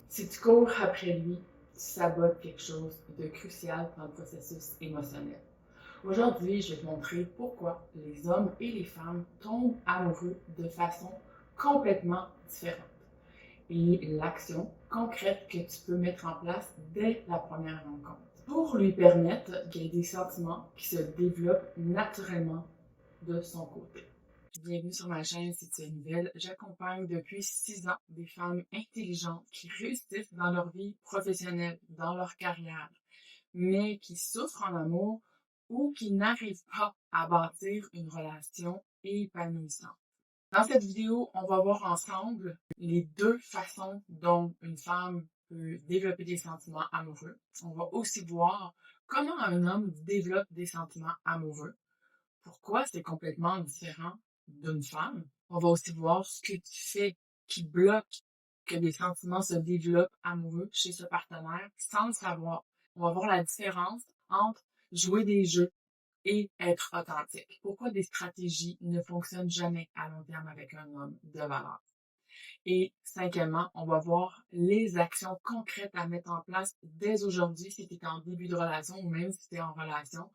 Si tu cours après lui, tu sabotes quelque chose de crucial dans le processus émotionnel. Aujourd'hui, je vais te montrer pourquoi les hommes et les femmes tombent amoureux de façon complètement différente et l'action concrète que tu peux mettre en place dès la première rencontre pour lui permettre qu'il y ait des sentiments qui se développent naturellement de son côté. Bienvenue sur ma chaîne si tu es nouvelle. J'accompagne depuis 6 ans des femmes intelligentes qui réussissent dans leur vie professionnelle, dans leur carrière, mais qui souffrent en amour ou qui n'arrivent pas à bâtir une relation épanouissante. Dans cette vidéo, on va voir ensemble les deux façons dont une femme peut développer des sentiments amoureux. On va aussi voir comment un homme développe des sentiments amoureux, pourquoi c'est complètement différent d'une femme. On va aussi voir ce que tu fais qui bloque que des sentiments se développent amoureux chez ce partenaire sans le savoir. On va voir la différence entre jouer des jeux et être authentique. Pourquoi des stratégies ne fonctionnent jamais à long terme avec un homme de valeur. Et cinquièmement, on va voir les actions concrètes à mettre en place dès aujourd'hui si tu es en début de relation ou même si tu es en relation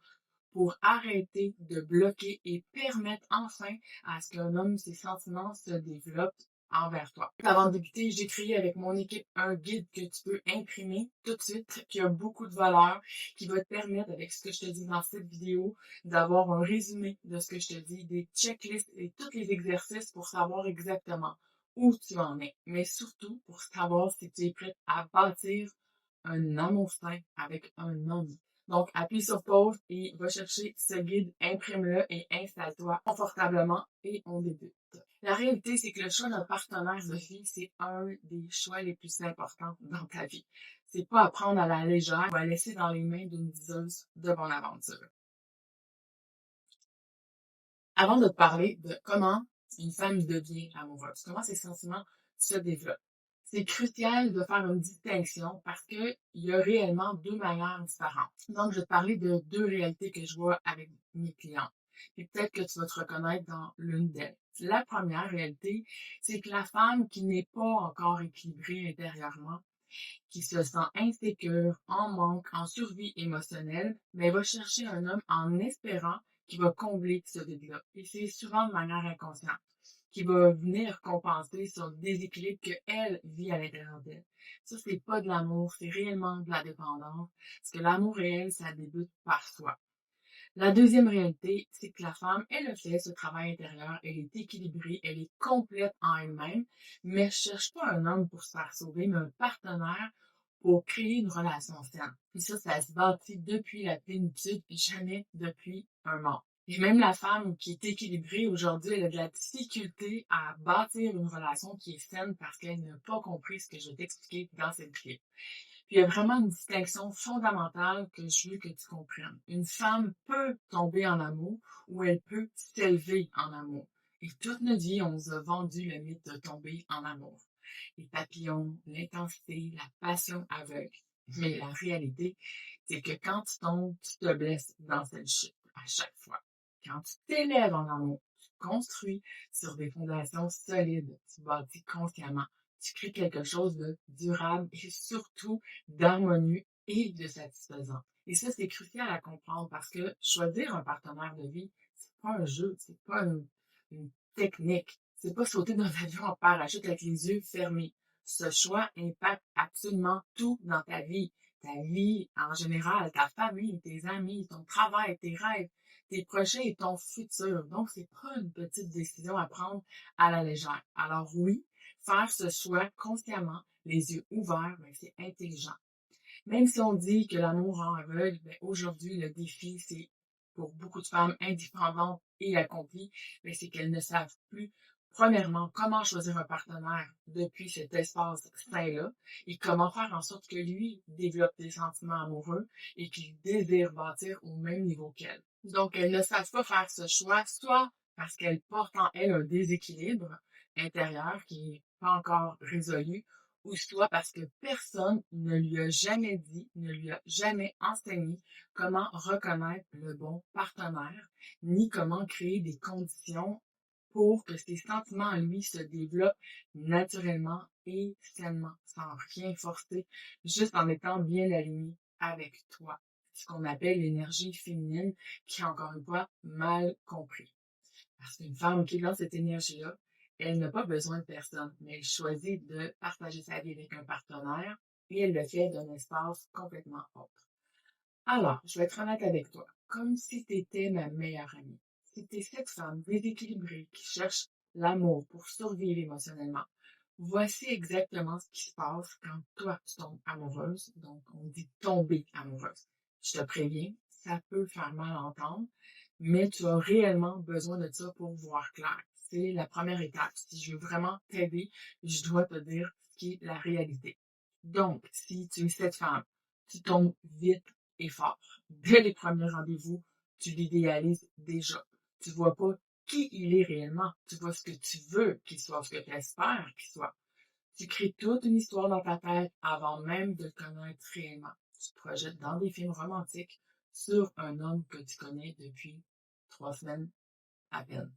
pour arrêter de bloquer et permettre enfin à ce qu'un homme, ses sentiments se développent envers toi. Avant de débuter, j'ai créé avec mon équipe un guide que tu peux imprimer tout de suite, qui a beaucoup de valeur, qui va te permettre, avec ce que je te dis dans cette vidéo, d'avoir un résumé de ce que je te dis, des checklists et tous les exercices pour savoir exactement où tu en es, mais surtout pour savoir si tu es prête à bâtir un amour sain avec un homme. Donc, appuie sur pause et va chercher ce guide, imprime-le et installe-toi confortablement et on débute. La réalité, c'est que le choix d'un partenaire de vie, c'est un des choix les plus importants dans ta vie. C'est pas à prendre à la légère ou à laisser dans les mains d'une diseuse de bonne aventure. Avant de te parler de comment une femme devient amoureuse, comment ses sentiments se développent, c'est crucial de faire une distinction parce qu'il y a réellement deux manières différentes. Donc, je vais te parler de deux réalités que je vois avec mes clients. Et peut-être que tu vas te reconnaître dans l'une d'elles. La première réalité, c'est que la femme qui n'est pas encore équilibrée intérieurement, qui se sent insécure, en manque, en survie émotionnelle, mais va chercher un homme en espérant qu'il va combler ce vide-là. Et c'est souvent de manière inconsciente, qui va venir compenser sur le déséquilibre qu'elle vit à l'intérieur d'elle. Ça, c'est pas de l'amour, c'est réellement de la dépendance, parce que l'amour réel, ça débute par soi. La deuxième réalité, c'est que la femme, elle a fait ce travail intérieur, elle est équilibrée, elle est complète en elle-même, mais elle cherche pas un homme pour se faire sauver, mais un partenaire pour créer une relation saine. Puis ça se bâtit depuis la plénitude et jamais depuis un mort. Et même la femme qui est équilibrée aujourd'hui, elle a de la difficulté à bâtir une relation qui est saine parce qu'elle n'a pas compris ce que je vais t'expliquer dans cette vidéo. Puis il y a vraiment une distinction fondamentale que je veux que tu comprennes. Une femme peut tomber en amour ou elle peut s'élever en amour. Et toute notre vie, on nous a vendu le mythe de tomber en amour. Les papillons, l'intensité, la passion aveugle. Mais la réalité, c'est que quand tu tombes, tu te blesses dans cette chute à chaque fois. Quand tu t'élèves en amour, tu construis sur des fondations solides, tu bâtis consciemment, tu crées quelque chose de durable et surtout d'harmonieux et de satisfaisant. Et ça, c'est crucial à comprendre parce que choisir un partenaire de vie, c'est pas un jeu, c'est pas une technique. C'est pas sauter dans l'avion en parachute avec les yeux fermés. Ce choix impacte absolument tout dans ta vie. Ta vie en général, ta famille, tes amis, ton travail, tes rêves, tes projets et ton futur. Donc, c'est pas une petite décision à prendre à la légère. Alors oui, faire ce choix consciemment, les yeux ouverts, ben, c'est intelligent. Même si on dit que l'amour rend aveugle, ben aujourd'hui, le défi, c'est pour beaucoup de femmes indépendantes et accomplies, ben c'est qu'elles ne savent plus, premièrement, comment choisir un partenaire depuis cet espace sain-là et comment faire en sorte que lui développe des sentiments amoureux et qu'il désire bâtir au même niveau qu'elle. Donc, elles ne savent pas faire ce choix, soit parce qu'elles portent en elles un déséquilibre intérieur qui n'est pas encore résolu, ou soit parce que personne ne lui a jamais dit, ne lui a jamais enseigné comment reconnaître le bon partenaire, ni comment créer des conditions pour que ses sentiments en lui se développent naturellement et sainement, sans rien forcer, juste en étant bien aligné avec toi. Ce qu'on appelle l'énergie féminine, qui est encore une fois mal compris. Parce qu'une femme qui est dans cette énergie-là, elle n'a pas besoin de personne, mais elle choisit de partager sa vie avec un partenaire et elle le fait d'un espace complètement autre. Alors, je vais être honnête avec toi, comme si tu étais ma meilleure amie. Si tu es cette femme déséquilibrée qui cherche l'amour pour survivre émotionnellement, voici exactement ce qui se passe quand toi, tu tombes amoureuse. Donc, on dit tomber amoureuse. Je te préviens, ça peut faire mal à entendre, mais tu as réellement besoin de ça pour voir clair. C'est la première étape. Si je veux vraiment t'aider, je dois te dire ce qui est la réalité. Donc, si tu es cette femme, tu tombes vite et fort. Dès les premiers rendez-vous, tu l'idéalises déjà. Tu vois pas qui il est réellement. Tu vois ce que tu veux qu'il soit, ce que tu espères qu'il soit. Tu crées toute une histoire dans ta tête avant même de le connaître réellement. Tu te projettes dans des films romantiques sur un homme que tu connais depuis 3 semaines à peine.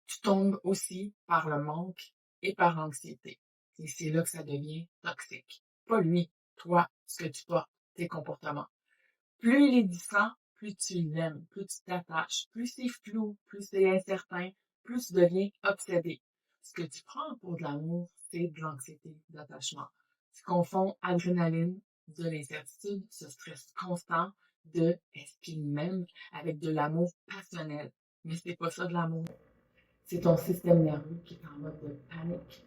Tu tombes aussi par le manque et par l'anxiété. Et c'est là que ça devient toxique. Pas lui, toi, ce que tu portes, tes comportements. Plus il est distant, plus tu l'aimes, plus tu t'attaches, plus c'est flou, plus c'est incertain, plus tu deviens obsédé. Ce que tu prends pour de l'amour, c'est de l'anxiété, d'attachement. Tu confonds adrénaline, de l'incertitude, ce stress constant de est-ce qu'il m'aime avec de l'amour passionnel. Mais c'est pas ça de l'amour. C'est ton système nerveux qui est en mode de panique.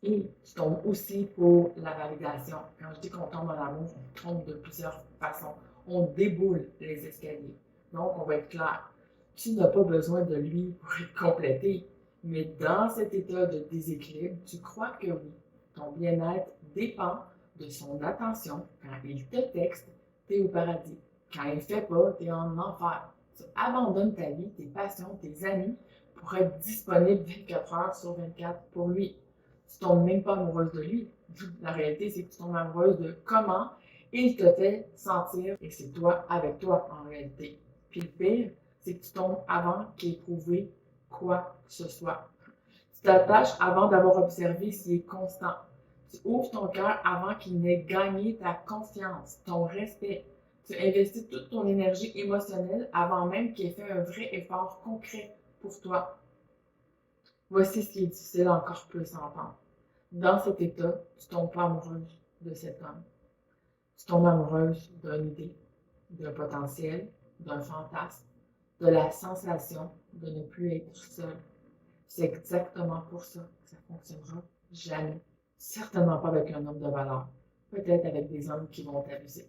Et tu tombes aussi pour la validation. Quand je dis qu'on tombe en amour, on tombe de plusieurs façons. On déboule les escaliers. Donc, on va être clair. Tu n'as pas besoin de lui pour être complété. Mais dans cet état de déséquilibre, tu crois que oui. Ton bien-être dépend de son attention. Quand il te texte, tu es au paradis. Quand il ne fait pas, tu es en enfer. Tu abandonnes ta vie, tes passions, tes amis pour être disponible 24 heures sur 24 pour lui. Tu tombes même pas amoureuse de lui. La réalité, c'est que tu tombes amoureuse de comment il te fait sentir et c'est toi avec toi en réalité. Puis le pire, c'est que tu tombes avant qu'il ait prouvé quoi que ce soit. Tu t'attaches avant d'avoir observé s'il est constant. Tu ouvres ton cœur avant qu'il n'ait gagné ta confiance, ton respect. Tu investis toute ton énergie émotionnelle avant même qu'il ait fait un vrai effort concret pour toi. Voici ce qui est difficile encore plus à entendre. Dans cet état, tu tombes pas amoureuse de cet homme. Tu tombes amoureuse d'une idée, d'un potentiel, d'un fantasme, de la sensation de ne plus être seule. C'est exactement pour ça que ça ne fonctionnera jamais. Certainement pas avec un homme de valeur. Peut-être avec des hommes qui vont t'abuser.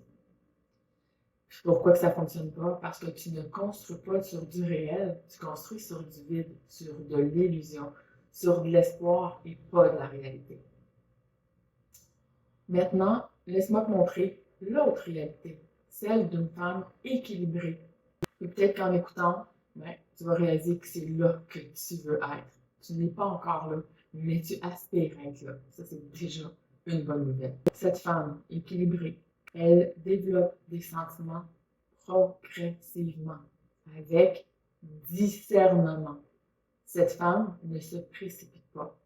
Pourquoi que ça ne fonctionne pas? Parce que tu ne construis pas sur du réel, tu construis sur du vide, sur de l'illusion, sur de l'espoir et pas de la réalité. Maintenant, laisse-moi te montrer l'autre réalité, celle d'une femme équilibrée. Et peut-être qu'en écoutant, tu vas réaliser que c'est là que tu veux être. Tu n'es pas encore là, mais tu aspires à être là. Ça, c'est déjà une bonne nouvelle. Cette femme équilibrée, elle développe des sentiments progressivement, avec discernement. Cette femme ne se précipite pas,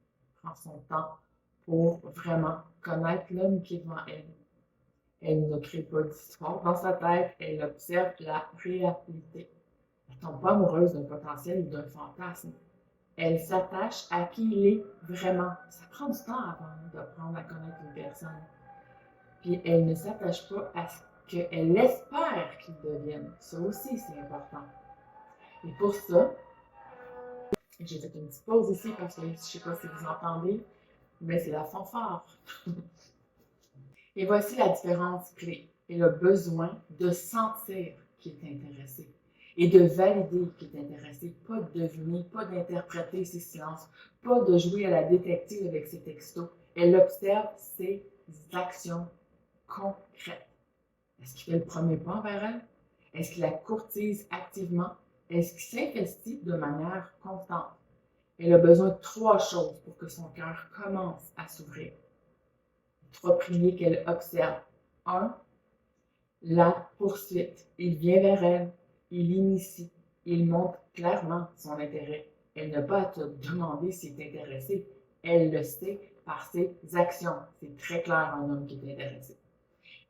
prend son temps pour vraiment connaître l'homme qui est devant elle. Elle ne crée pas d'histoire dans sa tête, elle observe la réalité. Elle ne tombe pas amoureuse d'un potentiel ou d'un fantasme. Elle s'attache à qui il est vraiment. Ça prend du temps avant d'apprendre à connaître une personne. Puis elle ne s'attache pas à ce qu'elle espère qu'il devienne. Ça aussi, c'est important. Et pour ça, j'ai fait une petite pause ici parce que je ne sais pas si vous entendez, mais c'est la fanfare. Et voici la différence clé. Elle a besoin de sentir qu'il est intéressé et de valider qu'il est intéressé, pas de deviner, pas d'interpréter ses silences, pas de jouer à la détective avec ses textos. Elle observe ses actions concrètes. Est-ce qu'il fait le premier pas vers elle? Est-ce qu'il la courtise activement? Est-ce qu'il s'investit de manière constante? Elle a besoin de 3 choses pour que son cœur commence à s'ouvrir. 3 piliers qu'elle observe. 1. La poursuite. Il vient vers elle, il initie, il montre clairement son intérêt. Elle n'a pas à te demander s'il est intéressé. Elle le sait par ses actions. C'est très clair un homme qui est intéressé.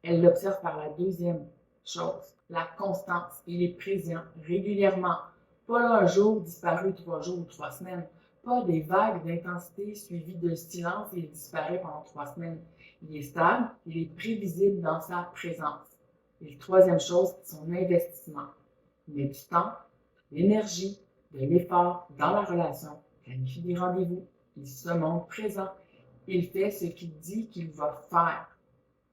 Elle l'observe par la deuxième chose, la constance. Il est présent régulièrement. Pas là un jour disparu 3 jours ou 3 semaines. Pas des vagues d'intensité suivies de silence et il disparaît pendant 3 semaines. Il est stable, il est prévisible dans sa présence. Et la troisième chose, son investissement. Il met du temps, de l'énergie, de l'effort dans la relation, planifie des rendez-vous, il se montre présent, il fait ce qu'il dit qu'il va faire.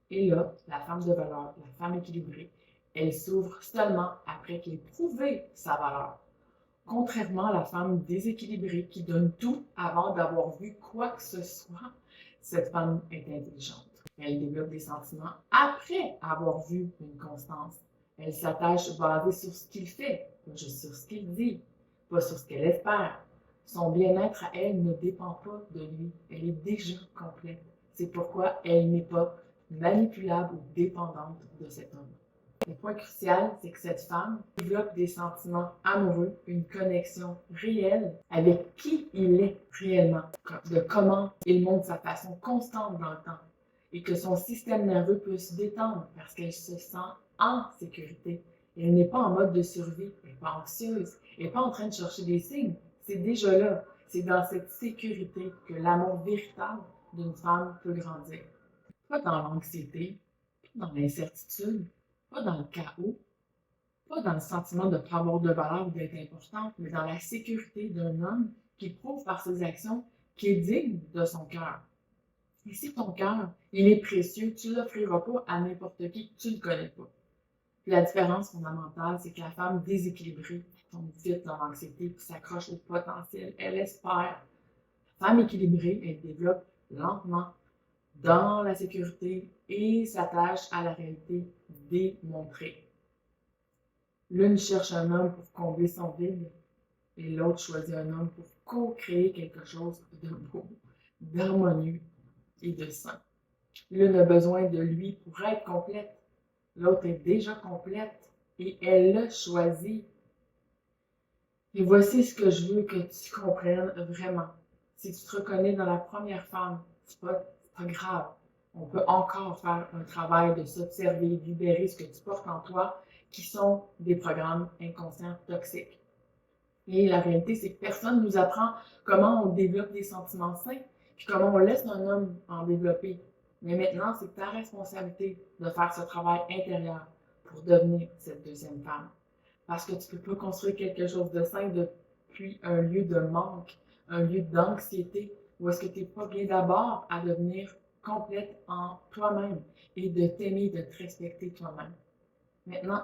Et là, la femme de valeur, la femme équilibrée, elle s'ouvre seulement après qu'elle ait prouvé sa valeur. Contrairement à la femme déséquilibrée qui donne tout avant d'avoir vu quoi que ce soit, cette femme est intelligente. Elle développe des sentiments après avoir vu une constance. Elle s'attache basée sur ce qu'il fait, pas juste sur ce qu'il dit, pas sur ce qu'elle espère. Son bien-être à elle ne dépend pas de lui. Elle est déjà complète. C'est pourquoi elle n'est pas manipulable ou dépendante de cet homme. Le point crucial, c'est que cette femme développe des sentiments amoureux, une connexion réelle avec qui il est réellement, de comment il montre sa façon constante dans le temps et que son système nerveux peut se détendre parce qu'elle se sent en sécurité. Elle n'est pas en mode de survie, elle n'est pas anxieuse, elle n'est pas en train de chercher des signes. C'est déjà là. C'est dans cette sécurité que l'amour véritable d'une femme peut grandir. Pas dans l'anxiété, pas dans l'incertitude, pas dans le chaos, pas dans le sentiment de ne pas avoir de valeur ou d'être importante, mais dans la sécurité d'un homme qui prouve par ses actions qu'il est digne de son cœur. Et si ton cœur, il est précieux, tu ne l'offriras pas à n'importe qui, tu ne le connais pas. Puis la différence fondamentale, c'est que la femme déséquilibrée tombe vite dans l'anxiété et s'accroche au potentiel. Elle espère. La femme équilibrée, elle développe lentement dans la sécurité et s'attache à la réalité démontrée. L'une cherche un homme pour combler son vide et l'autre choisit un homme pour co-créer quelque chose de beau, d'harmonieux et de sain. L'une a besoin de lui pour être complète, l'autre est déjà complète et elle l'a choisi. Et voici ce que je veux que tu comprennes vraiment. Si tu te reconnais dans la première femme, c'est pas grave. On peut encore faire un travail de s'observer, libérer ce que tu portes en toi, qui sont des programmes inconscients toxiques. Et la réalité, c'est que personne ne nous apprend comment on développe des sentiments sains, puis comment on laisse un homme en développer. Mais maintenant, c'est ta responsabilité de faire ce travail intérieur pour devenir cette deuxième femme. Parce que tu ne peux pas construire quelque chose de sain depuis un lieu de manque, un lieu d'anxiété, où est-ce que tu n'es pas bien d'abord à devenir complète en toi-même et de t'aimer, de te respecter toi-même. Maintenant,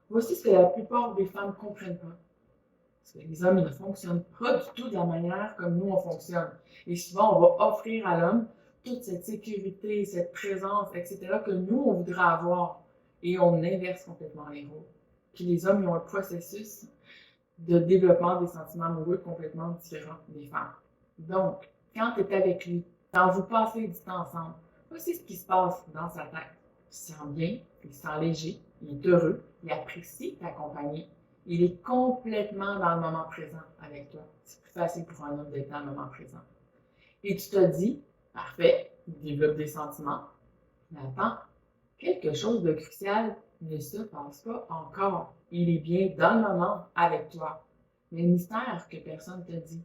voici ce que la plupart des femmes ne comprennent pas. Parce que les hommes ne fonctionnent pas du tout de la manière comme nous on fonctionne. Et souvent, on va offrir à l'homme toute cette sécurité, cette présence, etc., que nous, on voudrait avoir. Et on inverse complètement les rôles. Puis les hommes, ils ont un processus de développement des sentiments amoureux complètement différent des femmes. Donc, quand tu es avec lui, quand vous passez du temps ensemble, voici ce qui se passe dans sa tête. Il se sent bien, il se sent léger, il est heureux, il apprécie ta compagnie. Il est complètement dans le moment présent avec toi. C'est plus facile pour un homme d'être dans le moment présent. Et tu te dis, parfait, il développe des sentiments. Mais attends, quelque chose de crucial ne se passe pas encore. Il est bien dans le moment avec toi. Mais le mystère que personne ne te dit,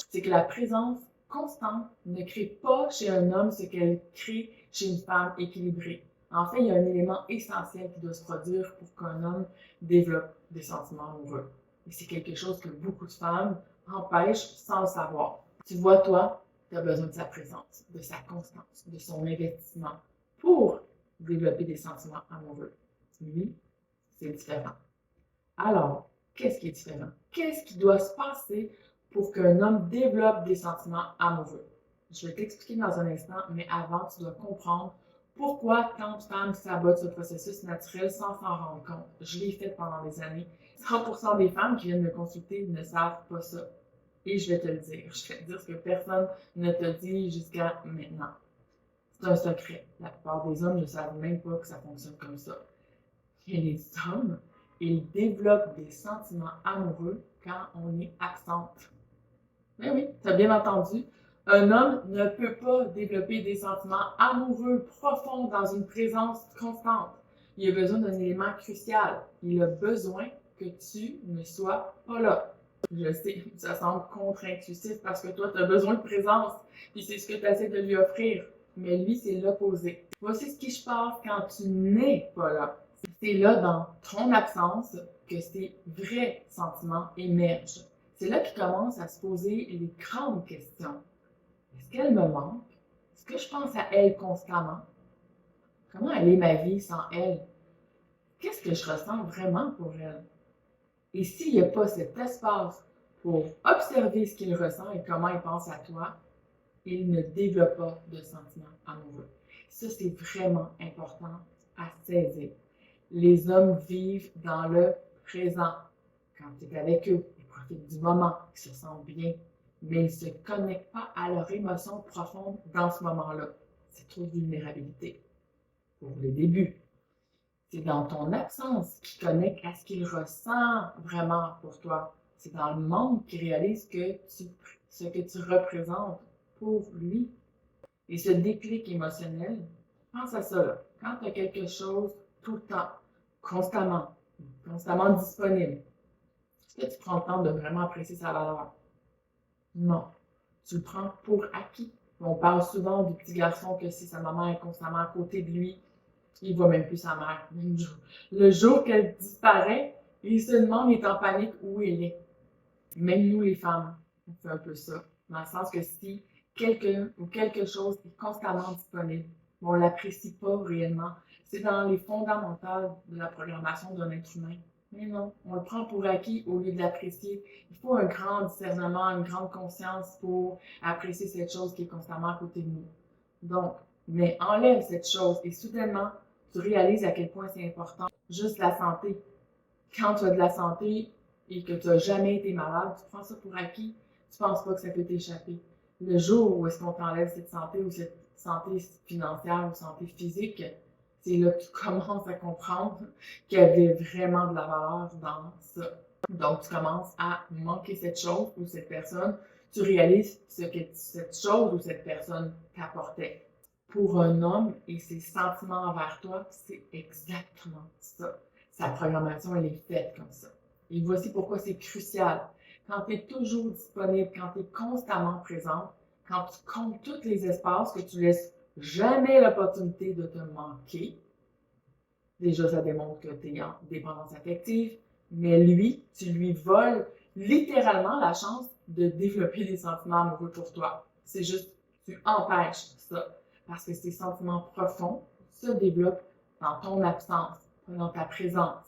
c'est que la présence constante ne crée pas chez un homme ce qu'elle crée chez une femme équilibrée. En fait, il y a un élément essentiel qui doit se produire pour qu'un homme développe des sentiments amoureux. Et c'est quelque chose que beaucoup de femmes empêchent sans le savoir. Tu vois, toi, tu as besoin de sa présence, de sa constance, de son investissement pour développer des sentiments amoureux. Lui, c'est différent. Alors, qu'est-ce qui est différent? Qu'est-ce qui doit se passer pour qu'un homme développe des sentiments amoureux? Je vais t'expliquer dans un instant, mais avant, tu dois comprendre pourquoi tant de femmes sabotent ce processus naturel sans s'en rendre compte. Je l'ai fait pendant des années. 100% des femmes qui viennent me consulter ne savent pas ça. Et je vais te le dire. Je vais te dire ce que personne ne te dit jusqu'à maintenant. C'est un secret. La plupart des hommes ne savent même pas que ça fonctionne comme ça. Et les hommes, ils développent des sentiments amoureux quand on est absente. Mais oui, tu as bien entendu. Un homme ne peut pas développer des sentiments amoureux profonds dans une présence constante. Il a besoin d'un élément crucial. Il a besoin que tu ne sois pas là. Je sais, ça semble contre-intuitif parce que toi, tu as besoin de présence, puis c'est ce que tu essaies de lui offrir. Mais lui, c'est l'opposé. Voici ce qui se passe quand tu n'es pas là. C'est là, dans ton absence, que ces vrais sentiments émergent. C'est là qu'il commence à se poser les grandes questions. Est-ce qu'elle me manque? Est-ce que je pense à elle constamment? Comment elle est ma vie sans elle? Qu'est-ce que je ressens vraiment pour elle? Et s'il n'y a pas cet espace pour observer ce qu'il ressent et comment il pense à toi, il ne développe pas de sentiments amoureux. Ça, c'est vraiment important à saisir. Les hommes vivent dans le présent. Quand tu es avec eux, ils profitent du moment, ils se sentent bien, mais ils ne se connectent pas à leurs émotions profondes dans ce moment-là. C'est trop de vulnérabilité pour le début. C'est dans ton absence qu'il connecte à ce qu'il ressent vraiment pour toi. C'est dans le monde qu'il réalise ce que tu représentes pour lui. Et ce déclic émotionnel, pense à ça là. Quand tu as quelque chose tout le temps, constamment disponible, est-ce que tu prends le temps de vraiment apprécier sa valeur? Non. Tu le prends pour acquis. On parle souvent du petit garçon que si sa maman est constamment à côté de lui, il ne voit même plus sa mère. Le jour qu'elle disparaît, il se demande, il est en panique où elle est. Même nous, les femmes, on fait un peu ça. Dans le sens que si quelqu'un ou quelque chose est constamment disponible, on ne l'apprécie pas réellement. C'est dans les fondamentales de la programmation d'un être humain. Mais non, on le prend pour acquis au lieu de l'apprécier. Il faut un grand discernement, une grande conscience pour apprécier cette chose qui est constamment à côté de nous. Donc, mais enlève cette chose et soudainement, tu réalises à quel point c'est important. Juste la santé. Quand tu as de la santé et que tu n'as jamais été malade, tu prends ça pour acquis, tu ne penses pas que ça peut t'échapper. Le jour où est-ce qu'on t'enlève cette santé ou cette santé financière ou santé physique, c'est là que tu commences à comprendre qu'il y avait vraiment de la valeur dans ça. Donc, tu commences à manquer cette chose ou cette personne, tu réalises ce que cette chose ou cette personne t'apportait. Pour un homme et ses sentiments envers toi, c'est exactement ça. Sa programmation, elle est faite comme ça. Et voici pourquoi c'est crucial. Quand tu es toujours disponible, quand tu es constamment présente, quand tu comptes tous les espaces, que tu laisses jamais l'opportunité de te manquer, déjà ça démontre que tu es en dépendance affective, mais lui, tu lui voles littéralement la chance de développer des sentiments amoureux pour toi. C'est juste, tu empêches ça. Parce que ces sentiments profonds se développent dans ton absence, pas dans ta présence.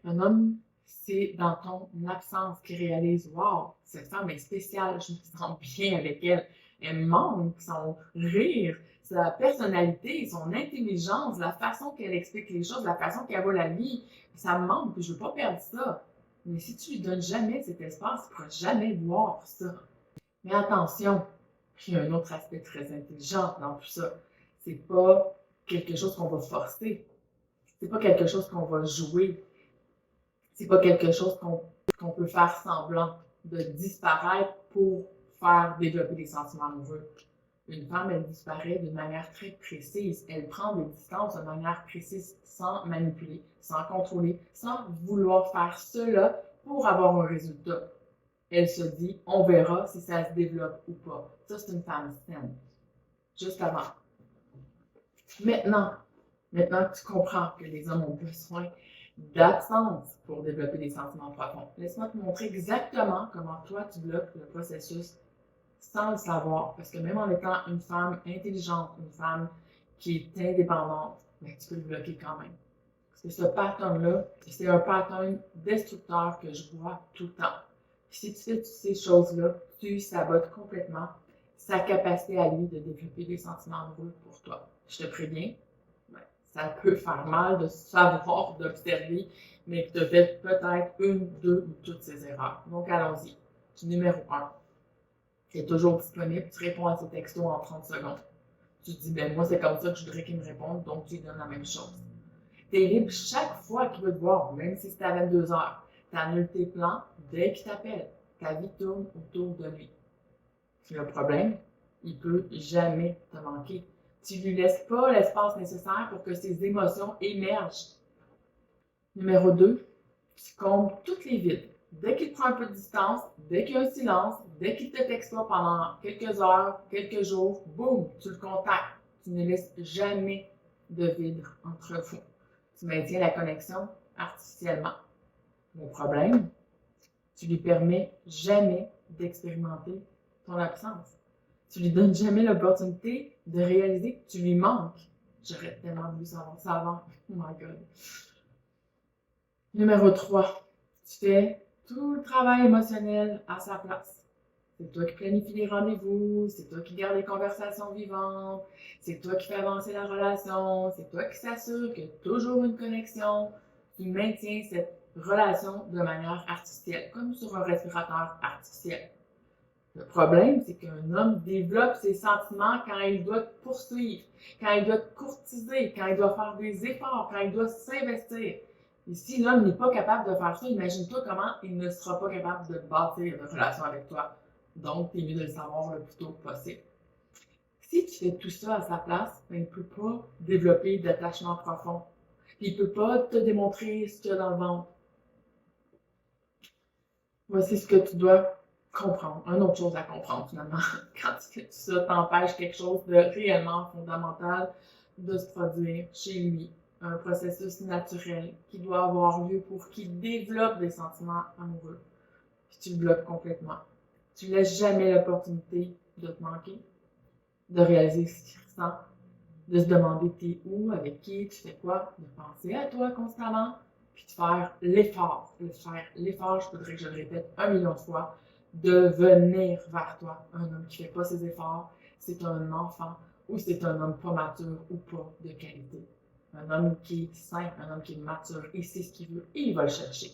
Un homme, c'est dans ton absence qu'il réalise « Wow, cette femme est spéciale, je me sens bien avec elle. Elle me manque, son rire, sa personnalité, son intelligence, la façon qu'elle explique les choses, la façon qu'elle voit la vie. Ça me manque, puis je veux pas perdre ça. » Mais si tu lui donnes jamais cet espace, tu ne pourras jamais voir ça. Mais attention, il y a un autre aspect très intelligent dans tout ça. C'est pas quelque chose qu'on va forcer. C'est pas quelque chose qu'on va jouer. C'est pas quelque chose qu'on peut faire semblant de disparaître pour faire développer des sentiments amoureux. Une femme, elle disparaît d'une manière très précise. Elle prend des distances de manière précise, sans manipuler, sans contrôler, sans vouloir faire cela pour avoir un résultat. Elle se dit, on verra si ça se développe ou pas. Ça, c'est une femme saine. Juste avant. Maintenant que tu comprends que les hommes ont besoin d'absence pour développer des sentiments profonds, laisse-moi te montrer exactement comment toi, tu bloques le processus sans le savoir. Parce que même en étant une femme intelligente, une femme qui est indépendante, ben, tu peux le bloquer quand même. Parce que ce pattern-là, c'est un pattern destructeur que je vois tout le temps. Si tu fais toutes ces choses-là, tu sabotes complètement sa capacité à lui de développer des sentiments amoureux pour toi. Je te préviens, ça peut faire mal de savoir, d'observer, mais que tu as fait peut-être une, deux ou toutes ces erreurs. Donc, allons-y. Numéro 1. Tu es toujours disponible, tu réponds à ces textos en 30 secondes. Tu te dis, ben moi, c'est comme ça que je voudrais qu'il me réponde, donc tu lui donnes la même chose. Tu es libre chaque fois qu'il veut te voir, même si c'est à 22 heures. Tu annules tes plans dès qu'il t'appelle. Ta vie tourne autour de lui. Le problème, il peut jamais te manquer. Tu lui laisses pas l'espace nécessaire pour que ses émotions émergent. Numéro 2, tu combles toutes les vides. Dès qu'il prend un peu de distance, dès qu'il y a un silence, dès qu'il te texte pas pendant quelques heures, quelques jours, boum, tu le contactes. Tu ne laisses jamais de vide entre vous. Tu maintiens la connexion artificiellement. Le problème, tu lui permets jamais d'expérimenter ton absence. Tu lui donnes jamais l'opportunité de réaliser que tu lui manques. J'aurais tellement voulu savoir ça avant. Oh my God. Numéro 3, tu fais tout le travail émotionnel à sa place. C'est toi qui planifie les rendez-vous, c'est toi qui garde les conversations vivantes, c'est toi qui fais avancer la relation, c'est toi qui s'assure qu'il y a toujours une connexion, qui maintient cette relation de manière artificielle, comme sur un respirateur artificiel. Le problème, c'est qu'un homme développe ses sentiments quand il doit te poursuivre, quand il doit te courtiser, quand il doit faire des efforts, quand il doit s'investir. Et si l'homme n'est pas capable de faire ça, imagine-toi comment il ne sera pas capable de bâtir une relation avec toi. Donc, c'est mieux de le savoir le plus tôt possible. Si tu fais tout ça à sa place, ben, il ne peut pas développer d'attachement profond. Il ne peut pas te démontrer ce qu'il y a dans le ventre. Voici ce que tu dois comprendre. Une autre chose à comprendre, finalement. Quand tu fais tout ça, t'empêches quelque chose de réellement fondamental de se produire chez lui. Un processus naturel qui doit avoir lieu pour qu'il développe des sentiments amoureux. Puis tu le bloques complètement. Tu ne laisses jamais l'opportunité de te manquer, de réaliser ce qu'il ressent, de se demander t'es où, avec qui, tu fais quoi, de penser à toi constamment, puis de faire l'effort, je voudrais que je le répète 1 million de fois, de venir vers toi. Un homme qui ne fait pas ses efforts, c'est un enfant ou c'est un homme pas mature ou pas de qualité. Un homme qui est sain, un homme qui est mature, il sait ce qu'il veut et il va le chercher.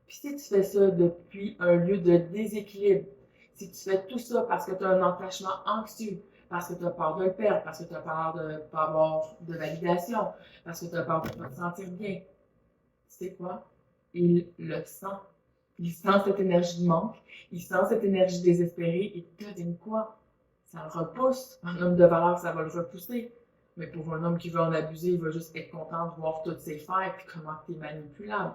Puis si tu fais ça depuis un lieu de déséquilibre, si tu fais tout ça parce que tu as un attachement anxieux, parce que tu as peur de le perdre, parce que tu as peur de ne pas avoir de validation, parce que tu as peur de ne pas te sentir bien, tu sais quoi? Il le sent. Il sent cette énergie de manque, il sent cette énergie désespérée et devine quoi? Ça le repousse. Un homme de valeur, ça va le repousser. Mais pour un homme qui veut en abuser, il va juste être content de voir toutes ses failles et comment tu es manipulable.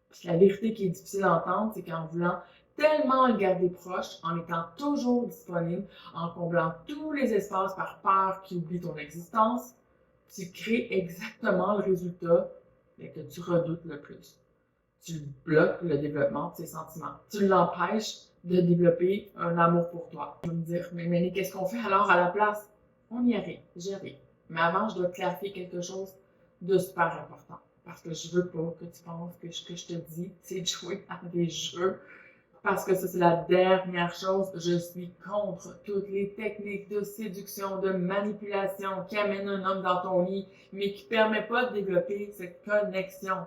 Puis la vérité qui est difficile à entendre, c'est qu'en voulant tellement le garder proche, en étant toujours disponible, en comblant tous les espaces par peur qu'il oublie ton existence, tu crées exactement le résultat que tu redoutes le plus. Tu bloques le développement de ses sentiments. Tu l'empêches de développer un amour pour toi. Je vais me dire, mais Mélie, qu'est-ce qu'on fait alors à la place? On y arrive, j'y arrive. Mais avant, je dois clarifier quelque chose de super important. Parce que je veux pas que tu penses que ce que je te dis, c'est de jouer à des jeux. Parce que ça, c'est la dernière chose. Je suis contre toutes les techniques de séduction, de manipulation qui amènent un homme dans ton lit, mais qui ne permet pas de développer cette connexion.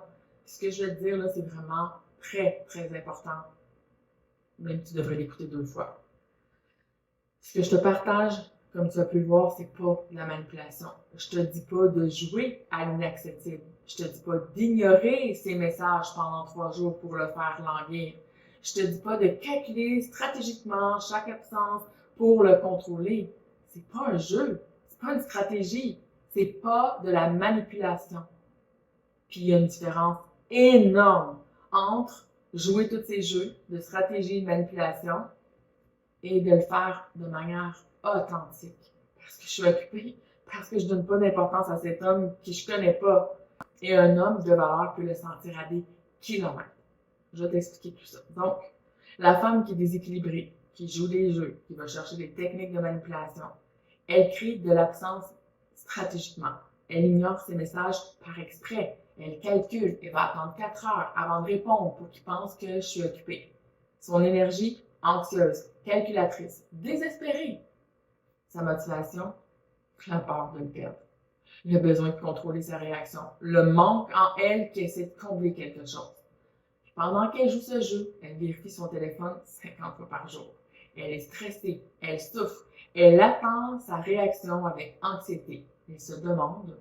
Ce que je vais te dire, là, c'est vraiment très, très important. Même tu devrais l'écouter 2 fois. Ce que je te partage, comme tu as pu le voir, c'est pas de la manipulation. Je te dis pas de jouer à l'inaccessible. Je te dis pas d'ignorer ces messages pendant 3 jours pour le faire languir. Je te dis pas de calculer stratégiquement chaque absence pour le contrôler. C'est pas un jeu. C'est pas une stratégie. C'est pas de la manipulation. Puis il y a une différence énorme entre jouer tous ces jeux de stratégie et de manipulation et de le faire de manière authentique. Parce que je suis occupée, parce que je donne pas d'importance à cet homme que je connais pas. Et un homme de valeur peut le sentir à des kilomètres. Je vais t'expliquer tout ça. Donc, la femme qui est déséquilibrée, qui joue des jeux, qui va chercher des techniques de manipulation, elle crée de l'absence stratégiquement. Elle ignore ses messages par exprès. Elle calcule et va attendre 4 heures avant de répondre pour qu'il pense que je suis occupée. Son énergie, anxieuse, calculatrice, désespérée. Sa motivation, la peur de le perdre. Le besoin de contrôler sa réaction. Le manque en elle qui essaie de combler quelque chose. Pendant qu'elle joue ce jeu, elle vérifie son téléphone 50 fois par jour. Elle est stressée, elle souffre, elle attend sa réaction avec anxiété. Elle se demande,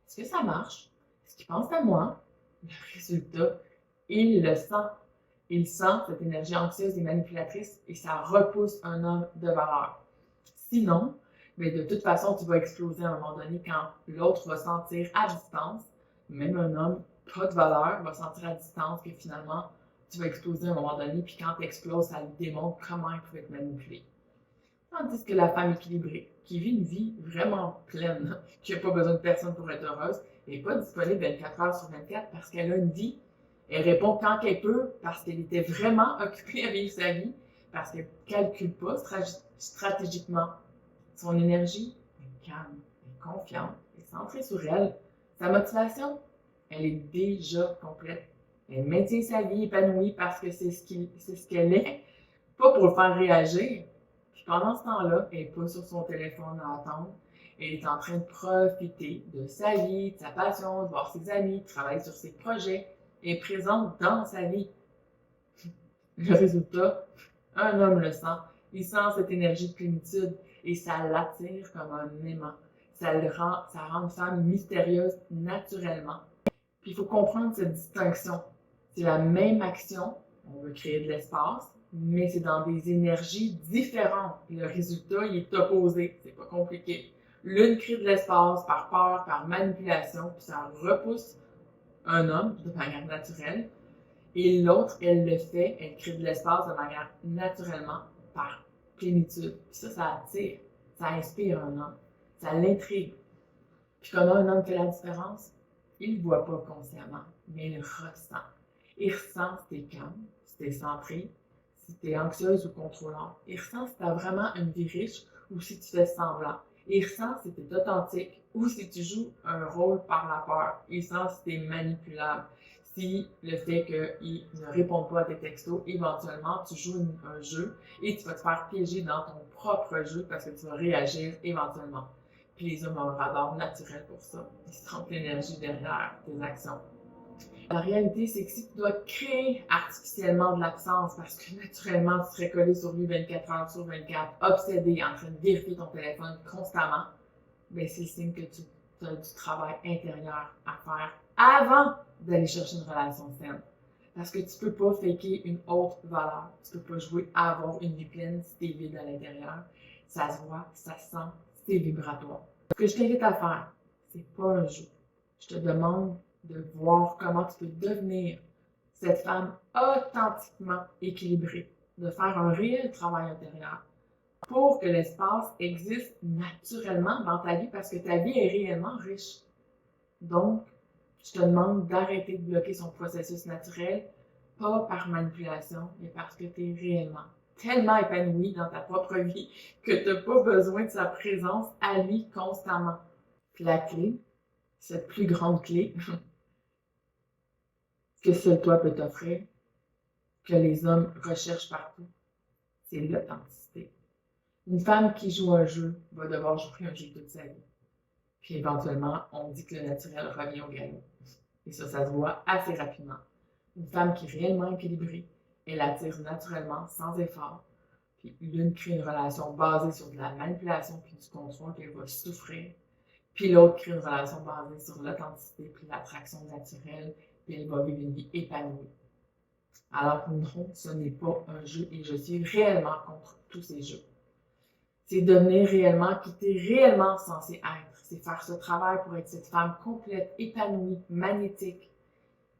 est-ce que ça marche? Est-ce qu'il pense à moi? Le résultat, il le sent. Il sent cette énergie anxieuse et manipulatrice et ça repousse un homme de valeur. Sinon, mais de toute façon, tu vas exploser à un moment donné quand l'autre va sentir à distance, même un homme pas de valeur va sentir à distance que finalement, tu vas exploser à un moment donné, puis quand tu exploses, ça lui démontre comment il peut être manipulé. Tandis que la femme équilibrée, qui vit une vie vraiment pleine, qui n'a pas besoin de personne pour être heureuse, n'est pas disponible 24 heures sur 24 parce qu'elle a une vie. Elle répond quand elle peut parce qu'elle était vraiment occupée à vivre sa vie, parce qu'elle ne calcule pas stratégiquement son énergie. Elle est calme, elle est confiante, elle est centrée sur elle. Sa motivation, elle est déjà complète. Elle maintient sa vie épanouie parce que c'est ce qu'elle est, pas pour le faire réagir. Puis pendant ce temps-là, elle n'est pas sur son téléphone à attendre. Elle est en train de profiter de sa vie, de sa passion, de voir ses amis, de travailler sur ses projets. Elle est présente dans sa vie. Le résultat, un homme le sent. Il sent cette énergie de plénitude et ça l'attire comme un aimant. Ça rend une femme mystérieuse naturellement. Puis il faut comprendre cette distinction. C'est la même action, on veut créer de l'espace, mais c'est dans des énergies différentes. Et le résultat, il est opposé. C'est pas compliqué. L'une crée de l'espace par peur, par manipulation, puis ça repousse un homme de manière naturelle. Et l'autre, elle le fait, elle crée de l'espace de manière naturellement par plénitude. Puis ça attire, ça inspire un homme, ça l'intrigue. Puis comment un homme fait la différence? Il ne le voit pas consciemment, mais il le ressent. Il ressent si t'es calme, si t'es centré, si t'es anxieuse ou contrôlante. Il ressent si t'as vraiment une vie riche ou si tu fais semblant. Il ressent si t'es authentique ou si tu joues un rôle par la peur. Il sent si t'es manipulable. Si le fait qu'il ne répond pas à tes textos, éventuellement, tu joues un jeu et tu vas te faire piéger dans ton propre jeu parce que tu vas réagir éventuellement. Puis les hommes ont un radar naturel pour ça. Ils sentent l'énergie derrière tes actions. La réalité, c'est que si tu dois créer artificiellement de l'absence parce que naturellement, tu serais collé sur lui 24 heures sur 24, obsédé, en train de vérifier ton téléphone constamment, ben c'est le signe que tu as du travail intérieur à faire avant d'aller chercher une relation saine. Parce que tu peux pas faker une haute valeur. Tu peux pas jouer à avoir une vie pleine si t'es vide à l'intérieur. Ça se voit, ça se sent, c'est vibratoire. Ce que je t'invite à faire, c'est pas un jeu. Je te demande de voir comment tu peux devenir cette femme authentiquement équilibrée, de faire un réel travail intérieur pour que l'espace existe naturellement dans ta vie parce que ta vie est réellement riche. Donc, je te demande d'arrêter de bloquer son processus naturel, pas par manipulation, mais parce que tu es réellement tellement épanoui dans ta propre vie que tu n'as pas besoin de sa présence à lui constamment. Puis la clé, cette plus grande clé, que seul toi peut t'offrir, que les hommes recherchent partout, c'est l'authenticité. Une femme qui joue un jeu va devoir jouer un jeu toute sa vie. Puis éventuellement, on dit que le naturel revient au galop. Et ça se voit assez rapidement. Une femme qui est réellement équilibrée, elle attire naturellement, sans effort. Puis l'une crée une relation basée sur de la manipulation puis du contrôle qu'elle va souffrir. Puis l'autre crée une relation basée sur l'authenticité puis l'attraction naturelle, puis elle va vivre une vie épanouie. Alors non, ce n'est pas un jeu et je suis réellement contre tous ces jeux. C'est devenir réellement qui tu es réellement censé être. C'est faire ce travail pour être cette femme complète, épanouie, magnétique.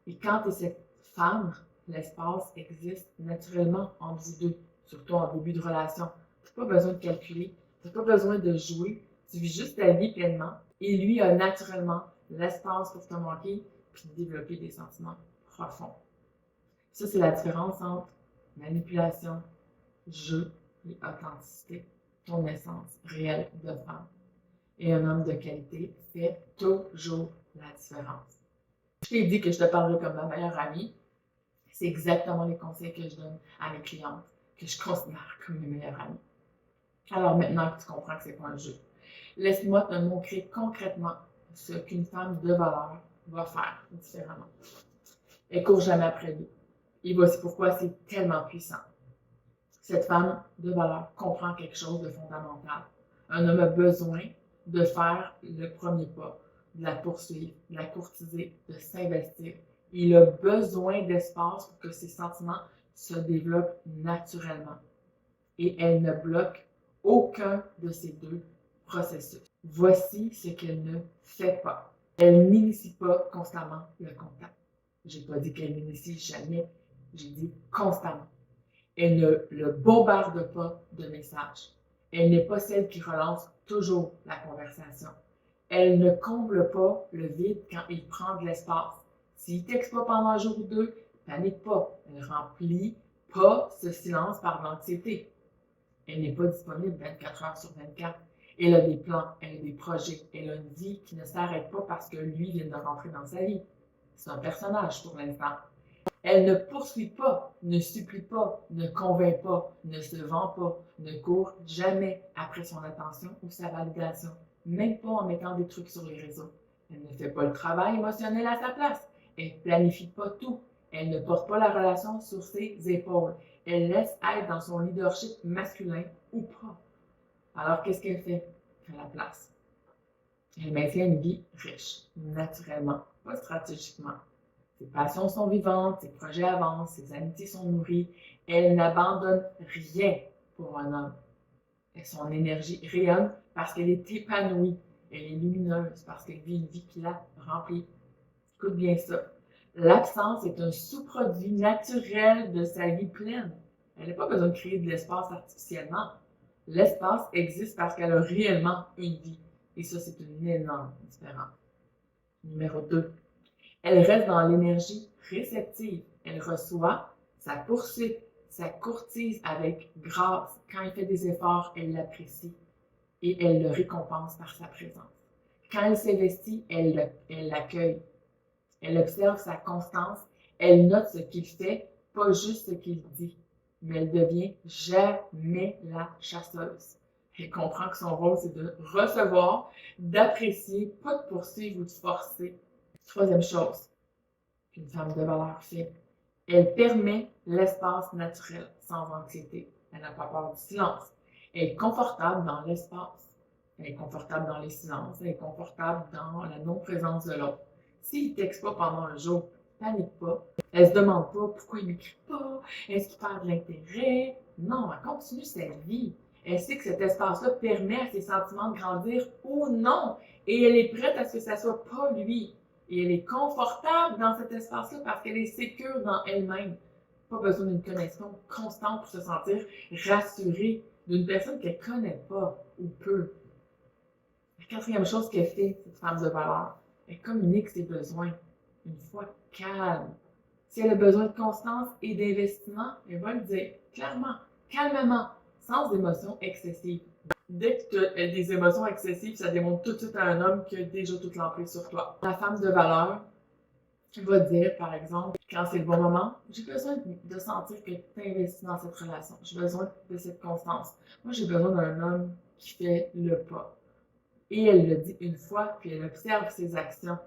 Et quand tu es cette femme, l'espace existe naturellement entre vous deux, surtout en début de relation. Tu n'as pas besoin de calculer, tu n'as pas besoin de jouer, tu vis juste ta vie pleinement. Et lui a naturellement l'espace pour te manquer puis développer des sentiments profonds. Ça, c'est la différence entre manipulation, jeu et authenticité. Ton essence réelle de femme. Et un homme de qualité fait toujours la différence. Je t'ai dit que je te parlerai comme ma meilleure amie. C'est exactement les conseils que je donne à mes clientes, que je considère comme mes meilleures amies. Alors maintenant que tu comprends que c'est pas un jeu, laisse-moi te montrer concrètement ce qu'une femme de valeur va faire différemment. Elle court jamais après lui. Et voici pourquoi c'est tellement puissant. Cette femme de valeur comprend quelque chose de fondamental. Un homme a besoin de faire le premier pas, de la poursuivre, de la courtiser, de s'investir. Il a besoin d'espace pour que ses sentiments se développe naturellement et elle ne bloque aucun de ces deux processus. Voici ce qu'elle ne fait pas. Elle n'initie pas constamment le contact. J'ai pas dit qu'elle n'initie jamais, j'ai dit constamment. Elle ne le bombarde pas de messages. Elle n'est pas celle qui relance toujours la conversation. Elle ne comble pas le vide quand il prend de l'espace. S'il texte pas pendant un jour ou deux, panique pas. Elle remplit pas ce silence par l'anxiété. Elle n'est pas disponible 24 heures sur 24. Elle a des plans, elle a des projets, elle a une vie qui ne s'arrête pas parce que lui vient de rentrer dans sa vie. C'est un personnage pour l'instant. Elle ne poursuit pas, ne supplie pas, ne convainc pas, ne se vend pas, ne court jamais après son attention ou sa validation, même pas en mettant des trucs sur les réseaux. Elle ne fait pas le travail émotionnel à sa place. Elle planifie pas tout. Elle ne porte pas la relation sur ses épaules. Elle laisse être dans son leadership masculin ou pas. Alors, qu'est-ce qu'elle fait à la place? Elle maintient une vie riche, naturellement, pas stratégiquement. Ses passions sont vivantes, ses projets avancent, ses amitiés sont nourries. Elle n'abandonne rien pour un homme. Et son énergie rayonne parce qu'elle est épanouie. Elle est lumineuse parce qu'elle vit une vie qui la remplit. Écoute bien ça. L'absence est un sous-produit naturel de sa vie pleine. Elle n'a pas besoin de créer de l'espace artificiellement. L'espace existe parce qu'elle a réellement une vie. Et ça, c'est une énorme différence. Numéro 2. Elle reste dans l'énergie réceptive. Elle reçoit sa poursuite, sa courtise avec grâce. Quand elle fait des efforts, elle l'apprécie et elle le récompense par sa présence. Quand elle s'investit, elle l'accueille. Elle observe sa constance. Elle note ce qu'il fait, pas juste ce qu'il dit. Mais elle devient jamais la chasseuse. Elle comprend que son rôle, c'est de recevoir, d'apprécier, pas de poursuivre ou de forcer. Troisième chose qu'une femme de valeur fait, elle permet l'espace naturel sans anxiété. Elle n'a pas peur du silence. Elle est confortable dans l'espace. Elle est confortable dans les silences. Elle est confortable dans la non-présence de l'autre. S'il ne texte pas pendant un jour, panique pas. Elle se demande pas pourquoi il m'écrit pas. Est-ce qu'il perd de l'intérêt? Non, elle continue sa vie. Elle sait que cet espace-là permet à ses sentiments de grandir ou non. Et elle est prête à ce que ça soit pas lui. Et elle est confortable dans cet espace-là parce qu'elle est sécure dans elle-même. Pas besoin d'une connexion constante pour se sentir rassurée d'une personne qu'elle connaît pas ou peu. La quatrième chose qu'elle fait, cette femme de valeur, elle communique ses besoins une fois calme. Si elle a besoin de constance et d'investissement, elle va le dire clairement, calmement, sans émotions excessives. Dès que tu as des émotions excessives, ça démontre tout de suite à un homme qui a déjà toute l'emprise sur toi. La femme de valeur va dire, par exemple, quand c'est le bon moment, j'ai besoin de sentir que tu investis dans cette relation. J'ai besoin de cette constance. Moi, j'ai besoin d'un homme qui fait le pas. Et elle le dit une fois, puis elle observe ses actions.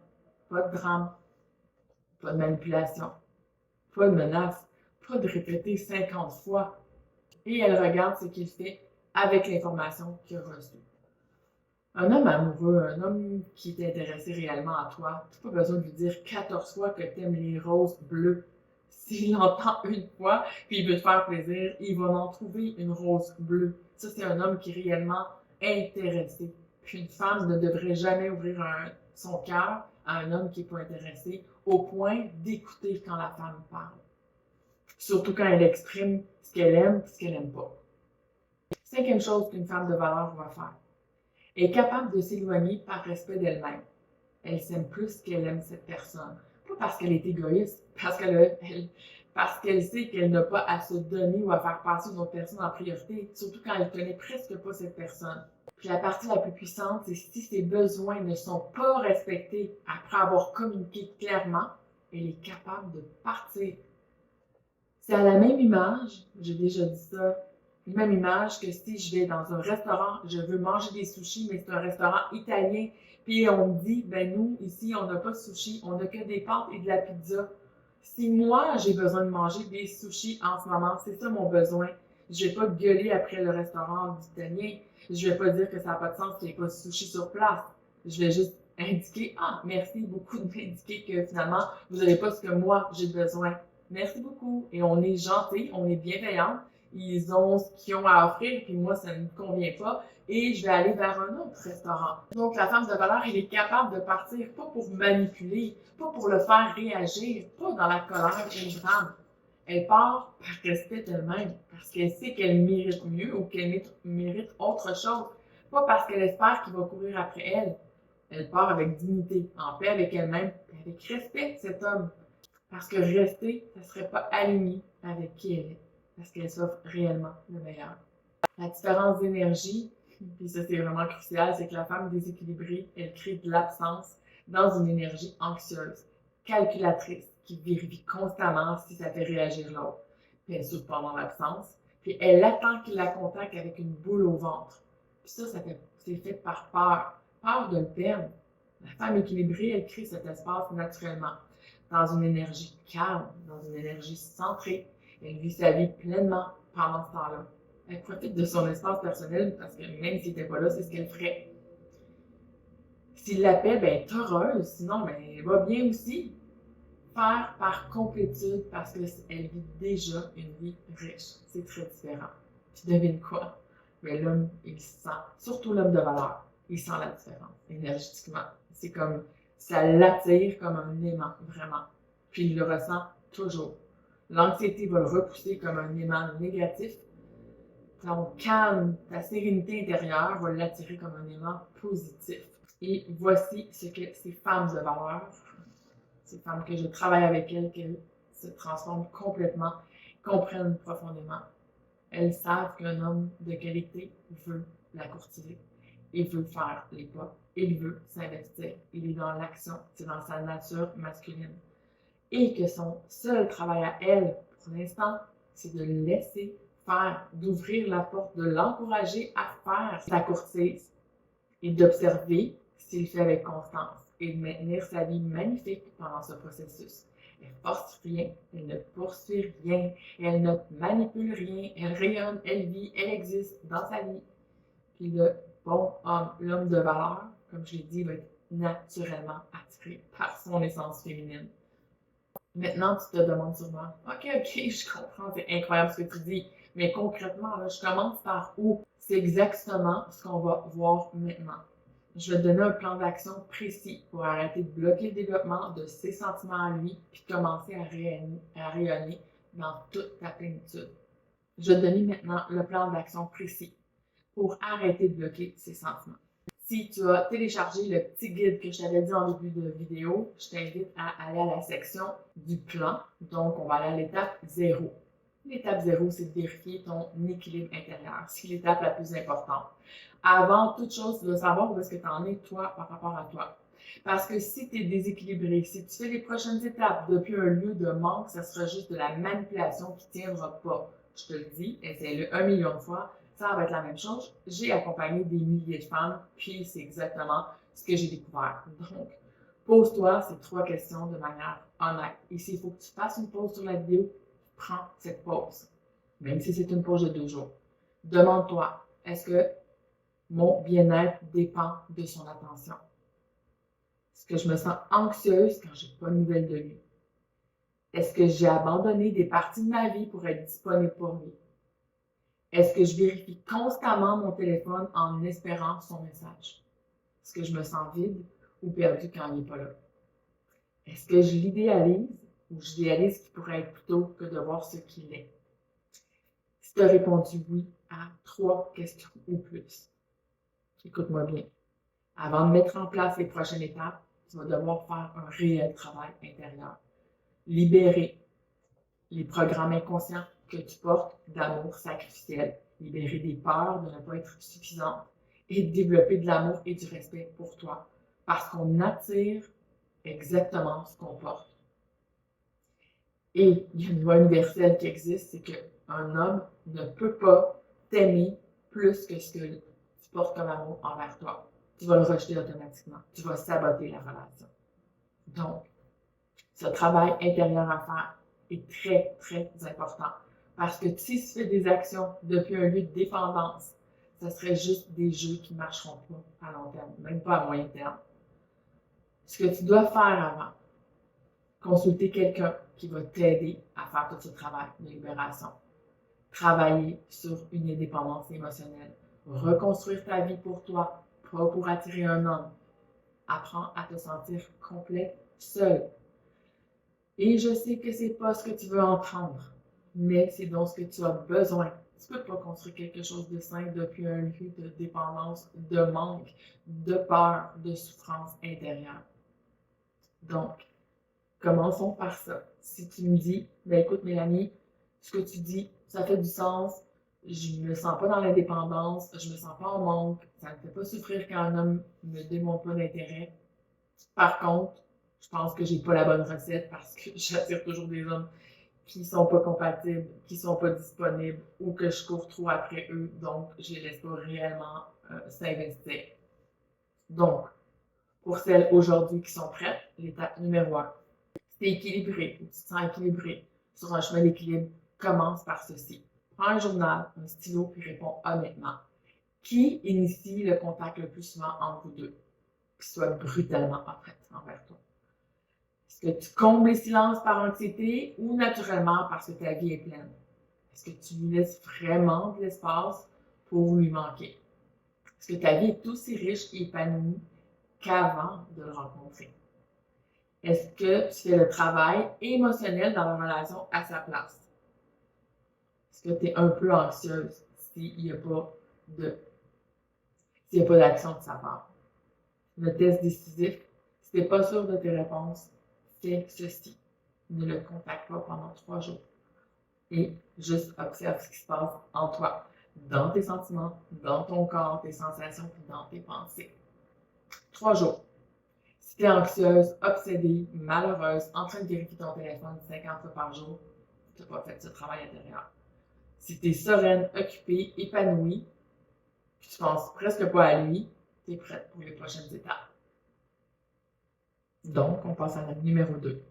Pas de drame, pas de manipulation, pas de menace, pas de répéter 50 fois. Et elle regarde ce qu'il fait avec l'information qu'il a reçue. Un homme amoureux, un homme qui est intéressé réellement à toi, tu n'as pas besoin de lui dire 14 fois que tu aimes les roses bleues. S'il l'entend une fois, puis il veut te faire plaisir, il va en trouver une rose bleue. Ça, c'est un homme qui est réellement intéressé. Puis une femme ne devrait jamais ouvrir son cœur à un homme qui n'est pas intéressé, au point d'écouter quand la femme parle. Surtout quand elle exprime ce qu'elle aime et ce qu'elle n'aime pas. Cinquième chose qu'une femme de valeur va faire. Elle est capable de s'éloigner par respect d'elle-même. Elle s'aime plus qu'elle aime cette personne. Pas parce qu'elle est égoïste, parce qu'elle sait qu'elle n'a pas à se donner ou à faire passer une autre personne en priorité, surtout quand elle connaît presque pas cette personne. Puis la partie la plus puissante, c'est si ses besoins ne sont pas respectés après avoir communiqué clairement, elle est capable de partir. C'est à la même image, j'ai déjà dit ça, la même image que si je vais dans un restaurant, je veux manger des sushis, mais c'est un restaurant italien, puis on me dit, ben nous, ici, on n'a pas de sushis, on n'a que des pâtes et de la pizza. Si moi, j'ai besoin de manger des sushis en ce moment, c'est ça mon besoin. Je vais pas gueuler après le restaurant italien. Je vais pas dire que ça n'a pas de sens qu'il n'y ait pas de sushi sur place. Je vais juste indiquer, merci beaucoup de m'indiquer que finalement, vous n'avez pas ce que moi, j'ai besoin. merci beaucoup. Et on est gentil, on est bienveillant. Ils ont ce qu'ils ont à offrir, puis moi, ça ne me convient pas. Et je vais aller vers un autre restaurant. Donc, la femme de valeur, elle est capable de partir, pas pour manipuler, pas pour le faire réagir, pas dans la colère ou le drame. Elle part par respect d'elle-même, parce qu'elle sait qu'elle mérite mieux ou qu'elle mérite autre chose. Pas parce qu'elle espère qu'il va courir après elle. Elle part avec dignité, en paix avec elle-même, et avec respect, cet homme. Parce que rester, ça serait pas aligné avec qui elle est. Parce qu'elle s'offre réellement le meilleur. La différence d'énergie, puis ça c'est vraiment crucial, c'est que la femme déséquilibrée, elle crée de l'absence dans une énergie anxieuse, calculatrice, qui vérifie constamment si ça fait réagir l'autre. Puis elle souffre pendant l'absence, puis elle attend qu'il la contacte avec une boule au ventre. Puis ça c'est fait par peur, peur de le perdre. La femme équilibrée, elle crée cet espace naturellement, dans une énergie calme, dans une énergie centrée. Elle vit sa vie pleinement pendant ce temps-là. Elle profite de son espace personnel parce que même s'il n'était pas là, c'est ce qu'elle ferait. S'il la paie, ben, elle est heureuse. Sinon, ben, elle va bien aussi. Faire par complétude parce qu'elle vit déjà une vie riche. C'est très différent. Puis devine quoi? Ben, l'homme, il sent, surtout l'homme de valeur, il sent la différence énergétiquement. C'est comme, ça l'attire comme un aimant, vraiment. Puis il le ressent toujours. L'anxiété va le repousser comme un aimant négatif. Ton calme, ta sérénité intérieure va l'attirer comme un aimant positif. Et voici ce que ces femmes de valeur, ces femmes que je travaille avec elles, qu'elles se transforment complètement, comprennent profondément. Elles savent qu'un homme de qualité veut la courtiser. Il veut faire les pas. Il veut s'investir. Il est dans l'action. C'est dans sa nature masculine. Et que son seul travail à elle, pour l'instant, c'est de le laisser faire, d'ouvrir la porte, de l'encourager à faire sa courtise et d'observer s'il fait avec constance et de maintenir sa vie magnifique pendant ce processus. Elle force rien, elle ne poursuit rien, elle ne manipule rien, elle rayonne, elle vit, elle existe dans sa vie. Puis le bon homme, l'homme de valeur, comme je l'ai dit, va être naturellement attiré par son essence féminine. Maintenant, tu te demandes sûrement, OK, je comprends, c'est incroyable ce que tu dis, mais concrètement, là, je commence par où? C'est exactement ce qu'on va voir maintenant. Je vais te donner un plan d'action précis pour arrêter de bloquer le développement de ses sentiments à lui, puis commencer à rayonner dans toute ta plénitude. Je vais te donner maintenant le plan d'action précis pour arrêter de bloquer ses sentiments. Si tu as téléchargé le petit guide que je t'avais dit en début de vidéo, je t'invite à aller à la section du plan. Donc, on va aller à l'étape 0. L'étape 0, c'est de vérifier ton équilibre intérieur. C'est l'étape la plus importante. Avant toute chose, tu dois savoir où est-ce que tu en es, toi, par rapport à toi. Parce que si tu es déséquilibré, si tu fais les prochaines étapes depuis un lieu de manque, ça sera juste de la manipulation qui ne tiendra pas. Je te le dis, essaie-le 1 million de fois. Ça va être la même chose. J'ai accompagné des milliers de femmes, puis c'est exactement ce que j'ai découvert. Donc, pose-toi ces 3 questions de manière honnête. Et s'il faut que tu fasses une pause sur la vidéo, prends cette pause. Même si c'est une pause de 2 jours. Demande-toi, est-ce que mon bien-être dépend de son attention? Est-ce que je me sens anxieuse quand j'ai pas de nouvelles de lui? Est-ce que j'ai abandonné des parties de ma vie pour être disponible pour lui? Est-ce que je vérifie constamment mon téléphone en espérant son message? Est-ce que je me sens vide ou perdu quand il n'est pas là? Est-ce que je l'idéalise ou j'idéalise ce qui pourrait être plutôt que de voir ce qu'il est? Si tu as répondu oui à 3 questions ou plus, écoute-moi bien. Avant de mettre en place les prochaines étapes, tu vas devoir faire un réel travail intérieur. Libérer les programmes inconscients que tu portes d'amour sacrificiel, libérer des peurs de ne pas être suffisante et développer de l'amour et du respect pour toi parce qu'on attire exactement ce qu'on porte. Et il y a une loi universelle qui existe, c'est qu'un homme ne peut pas t'aimer plus que ce que tu portes comme amour envers toi. Tu vas le rejeter automatiquement. Tu vas saboter la relation. Donc, ce travail intérieur à faire est très, très important. Parce que si tu fais des actions depuis un lieu de dépendance, ce serait juste des jeux qui ne marcheront pas à long terme, même pas à moyen terme. Ce que tu dois faire avant, consulter quelqu'un, qui va t'aider à faire tout ce travail de libération. Travailler sur une indépendance émotionnelle. Reconstruire ta vie pour toi, pas pour attirer un homme. Apprends à te sentir complet seul. Et je sais que c'est pas ce que tu veux entendre, mais c'est donc ce que tu as besoin. Tu peux pas construire quelque chose de sain depuis un lieu de dépendance, de manque, de peur, de souffrance intérieure. Donc, commençons par ça. Si tu me dis, ben écoute Mélanie, ce que tu dis, ça fait du sens, je me sens pas dans l'indépendance, je me sens pas en manque, ça me fait pas souffrir quand un homme me démontre pas d'intérêt. Par contre, je pense que j'ai pas la bonne recette parce que j'attire toujours des hommes qui sont pas compatibles, qui sont pas disponibles ou que je cours trop après eux, donc je les laisse pas réellement s'investir. Donc, pour celles aujourd'hui qui sont prêtes, l'étape numéro 1. Si tu es équilibré ou tu te sens équilibré sur un chemin d'équilibre, commence par ceci. Prends un journal, un stylo, puis réponds honnêtement. Qui initie le contact le plus souvent entre vous deux? Qui soit brutalement honnête envers toi. Est-ce que tu combles les silences par anxiété ou naturellement parce que ta vie est pleine? Est-ce que tu lui laisses vraiment de l'espace pour lui manquer? Est-ce que ta vie est aussi riche et épanouie qu'avant de le rencontrer? Est-ce que tu fais le travail émotionnel dans la relation à sa place? Est-ce que tu es un peu anxieuse s'il n'y a pas d'action de sa part? Le test décisif, si tu n'es pas sûr de tes réponses, fais ceci. Ne le contacte pas pendant 3 jours. Et juste observe ce qui se passe en toi, dans tes sentiments, dans ton corps, tes sensations, puis dans tes pensées. 3 jours. Si tu es anxieuse, obsédée, malheureuse, en train de vérifier ton téléphone 50 fois par jour, tu n'as pas fait ce travail intérieur. Si tu es sereine, occupée, épanouie, puis tu penses presque pas à lui, tu es prête pour les prochaines étapes. Donc, on passe à la numéro 2.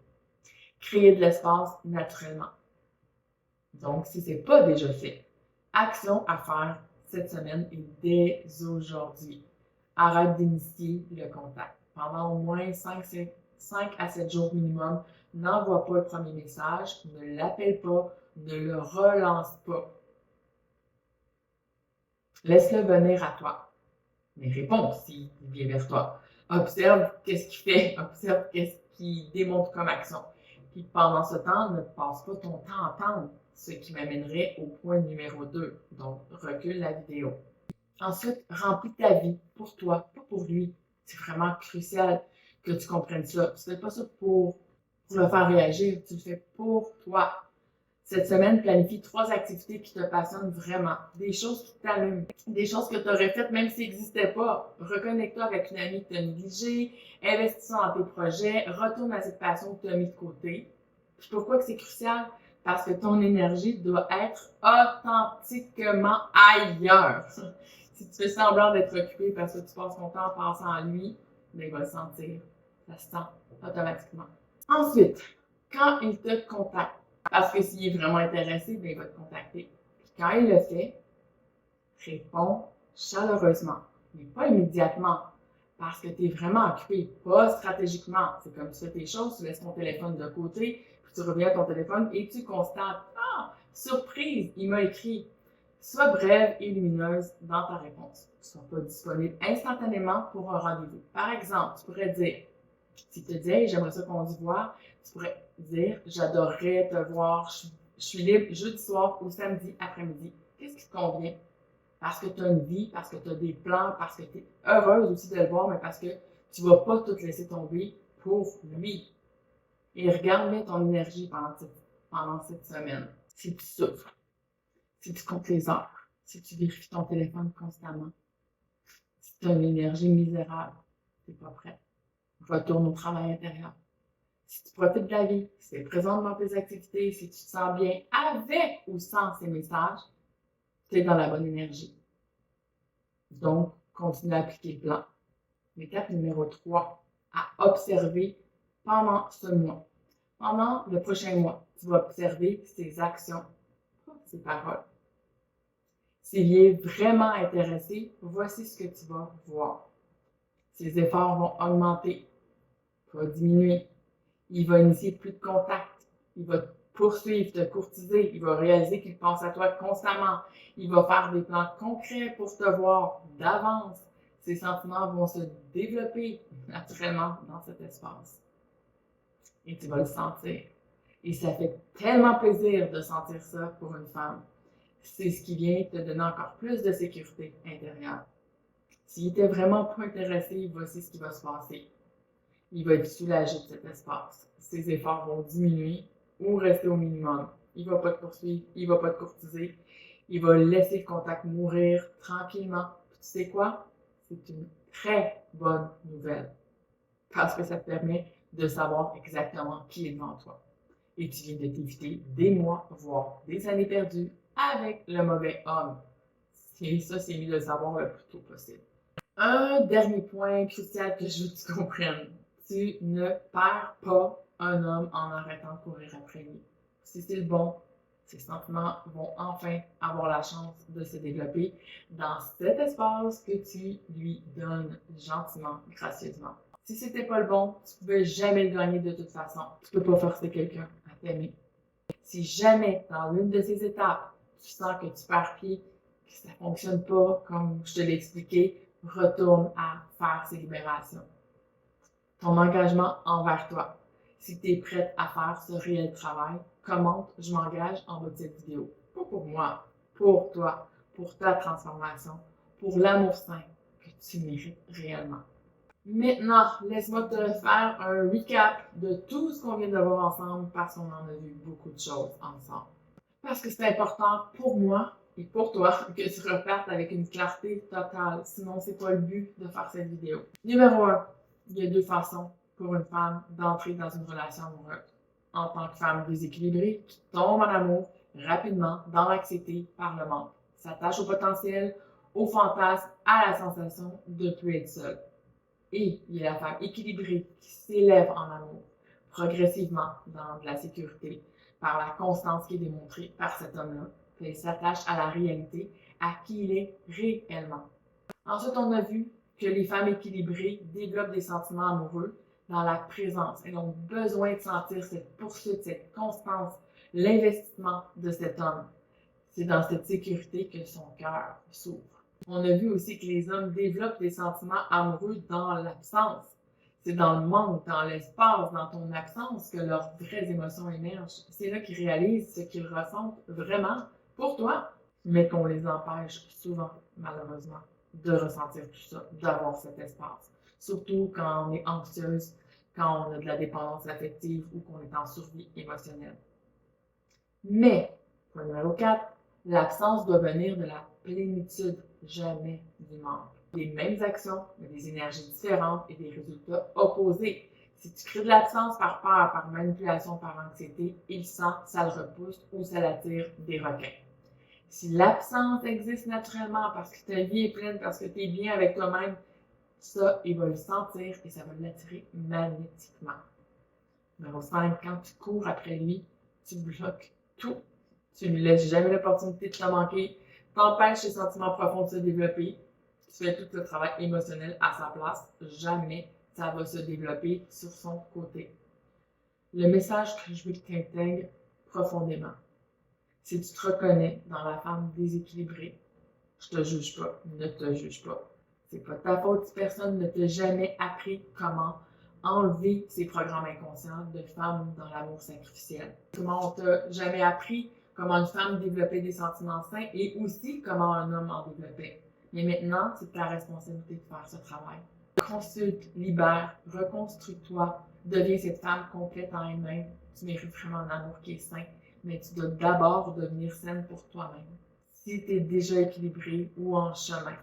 Créer de l'espace naturellement. Donc, si ce n'est pas déjà fait, action à faire cette semaine et dès aujourd'hui. Arrête d'initier le contact. Pendant au moins 5 à 7 jours minimum, n'envoie pas le premier message, ne l'appelle pas, ne le relance pas. Laisse-le venir à toi. Mais réponds s'il vient vers toi. Observe qu'est-ce qu'il fait, observe qu'est-ce qu'il démontre comme action. Puis pendant ce temps, ne passe pas ton temps à attendre, ce qui m'amènerait au point numéro 2. Donc, recule la vidéo. Ensuite, remplis ta vie pour toi, pas pour lui. C'est vraiment crucial que tu comprennes ça. Tu ne fais pas ça pour le faire réagir, tu le fais pour toi. Cette semaine, planifie 3 activités qui te passionnent vraiment. Des choses qui t'allument. Des choses que tu aurais faites même s'ils n'existaient pas. Reconnecte-toi avec une amie que tu as négligée. Investis dans tes projets. Retourne à cette passion que tu as mis de côté. Puis pourquoi que c'est crucial? Parce que ton énergie doit être authentiquement ailleurs. Si tu fais semblant d'être occupé parce que tu passes ton temps en pensant à lui, ben il va le sentir. Ça se sent automatiquement. Ensuite, quand il te contacte, parce que s'il est vraiment intéressé, ben il va te contacter. Puis quand il le fait, réponds chaleureusement, mais pas immédiatement, parce que tu es vraiment occupé, pas stratégiquement. C'est comme tu fais tes choses, tu laisses ton téléphone de côté, puis tu reviens à ton téléphone et tu constates, ah, surprise, il m'a écrit. Sois brève et lumineuse dans ta réponse. Ne sois pas disponible instantanément pour un rendez-vous. Par exemple, tu pourrais dire, s'il te dit, hey, j'aimerais ça qu'on se voit, tu pourrais dire, j'adorerais te voir, je suis libre jeudi soir ou samedi après-midi. Qu'est-ce qui te convient? Parce que tu as une vie, parce que tu as des plans, parce que tu es heureuse aussi de le voir, mais parce que tu ne vas pas tout laisser tomber pour lui. Et regarde bien ton énergie pendant cette semaine. Si tu souffres, si tu comptes les heures, si tu vérifies ton téléphone constamment, si tu as une énergie misérable, tu n'es pas prêt. Retourne au travail intérieur. Si tu profites de la vie, si tu es présente dans tes activités, si tu te sens bien avec ou sans ces messages, tu es dans la bonne énergie. Donc, continue à appliquer le plan. L'étape numéro 3, à observer pendant ce mois. Pendant le prochain mois, tu vas observer ses actions, ses paroles. S'il est vraiment intéressé, voici ce que tu vas voir. Ses efforts vont augmenter, va diminuer. Il va initier plus de contacts. Il va te poursuivre, te courtiser. Il va réaliser qu'il pense à toi constamment. Il va faire des plans concrets pour te voir d'avance. Ces sentiments vont se développer naturellement dans cet espace. Et tu vas le sentir. Et ça fait tellement plaisir de sentir ça pour une femme. C'est ce qui vient te donner encore plus de sécurité intérieure. S'il était vraiment pas intéressé, voici ce qui va se passer. Il va être soulagé de cet espace. Ses efforts vont diminuer ou rester au minimum. Il va pas te poursuivre, il va pas te courtiser. Il va laisser le contact mourir tranquillement. Puis tu sais quoi? C'est une très bonne nouvelle. Parce que ça te permet de savoir exactement qui est devant toi. Et tu viens de t'éviter des mois, voire des années perdues avec le mauvais homme. Et ça, c'est mieux de le savoir le plus tôt possible. Un dernier point crucial que je veux que tu comprennes. Tu ne perds pas un homme en arrêtant de courir après lui. Si c'est le bon, ses sentiments vont enfin avoir la chance de se développer dans cet espace que tu lui donnes gentiment, gracieusement. Si c'était pas le bon, tu pouvais jamais le gagner de toute façon. Tu peux pas forcer quelqu'un à t'aimer. Si jamais, dans l'une de ces étapes, tu sens que tu perds pied, que ça fonctionne pas comme je te l'ai expliqué, retourne à faire ces libérations. Ton engagement envers toi. Si tu es prête à faire ce réel travail, commente, je m'engage en bas de cette vidéo. Pas pour moi, pour toi, pour ta transformation, pour l'amour sain que tu mérites réellement. Maintenant, laisse-moi te faire un recap de tout ce qu'on vient de voir ensemble parce qu'on en a vu beaucoup de choses ensemble. Parce que c'est important pour moi et pour toi que tu repartes avec une clarté totale, sinon c'est pas le but de faire cette vidéo. Numéro 1, il y a 2 façons pour une femme d'entrer dans une relation amoureuse. En tant que femme déséquilibrée qui tombe en amour rapidement dans l'anxiété par le manque, s'attache au potentiel, au fantasme, à la sensation de ne plus être seule. Et il y a la femme équilibrée qui s'élève en amour, progressivement dans de la sécurité, par la constance qui est démontrée par cet homme-là, qu'elle s'attache à la réalité, à qui il est réellement. Ensuite, on a vu que les femmes équilibrées développent des sentiments amoureux dans la présence. Elles ont besoin de sentir cette poursuite, cette constance, l'investissement de cet homme. C'est dans cette sécurité que son cœur s'ouvre. On a vu aussi que les hommes développent des sentiments amoureux dans l'absence. C'est dans le manque, dans l'espace, dans ton absence que leurs vraies émotions émergent. C'est là qu'ils réalisent ce qu'ils ressentent vraiment pour toi, mais qu'on les empêche souvent, malheureusement, de ressentir tout ça, d'avoir cet espace. Surtout quand on est anxieuse, quand on a de la dépendance affective ou qu'on est en survie émotionnelle. Mais, point numéro 4, l'absence doit venir de la plénitude, jamais du manque. Les mêmes actions, mais des énergies différentes et des résultats opposés. Si tu crées de l'absence par peur, par manipulation, par anxiété, il sent, ça le repousse ou ça l'attire des requins. Si l'absence existe naturellement parce que ta vie est pleine, parce que tu es bien avec toi-même, ça, il va le sentir et ça va l'attirer magnétiquement. Numéro 5, quand tu cours après lui, tu bloques tout. Tu ne lui laisses jamais l'opportunité de te manquer, t'empêches ses sentiments profonds de se développer, tu fais tout le travail émotionnel à sa place, jamais ça va se développer sur son côté. Le message que je veux que tu intègres profondément, si tu te reconnais dans la femme déséquilibrée, je te juge pas, ne te juge pas. C'est pas ta faute si personne ne t'a jamais appris comment enlever ces programmes inconscients de femmes dans l'amour sacrificiel. Comment on t'a jamais appris comment une femme développait des sentiments sains et aussi comment un homme en développait. Mais maintenant, c'est ta responsabilité de faire ce travail. Consulte, libère, reconstruis-toi, deviens cette femme complète en elle-même. Tu mérites vraiment un amour qui est sain, mais tu dois d'abord devenir saine pour toi-même. Si tu es déjà équilibré ou en chemin,